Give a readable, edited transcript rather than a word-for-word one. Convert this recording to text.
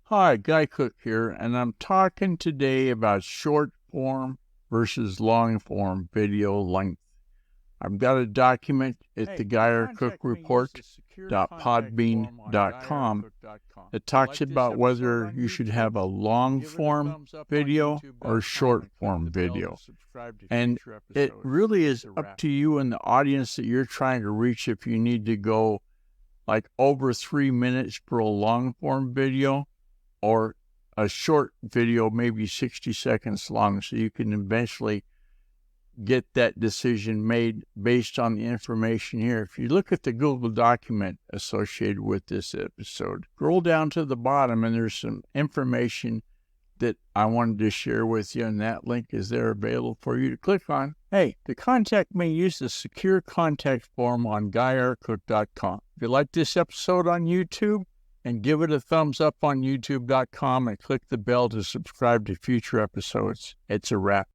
Hi, Guy Cook here, and I'm talking today about short form versus long form video length. I've got a document at the GuyRCookReport.podbean.com that talks about whether you should have a long form video or short form video. And it really is up to you and the audience that you're trying to reach if you need to go like over 3 minutes for a long form video, or a short video, maybe 60 seconds long, so you can eventually get that decision made based on the information here. If you look at the Google document associated with this episode, scroll down to the bottom and there's some information that I wanted to share with you, and that link is there available for you to click on. Hey, to contact me, use the secure contact form on GuyRCook.com. If you like this episode on YouTube, and give it a thumbs up on YouTube.com and click the bell to subscribe to future episodes. It's a wrap.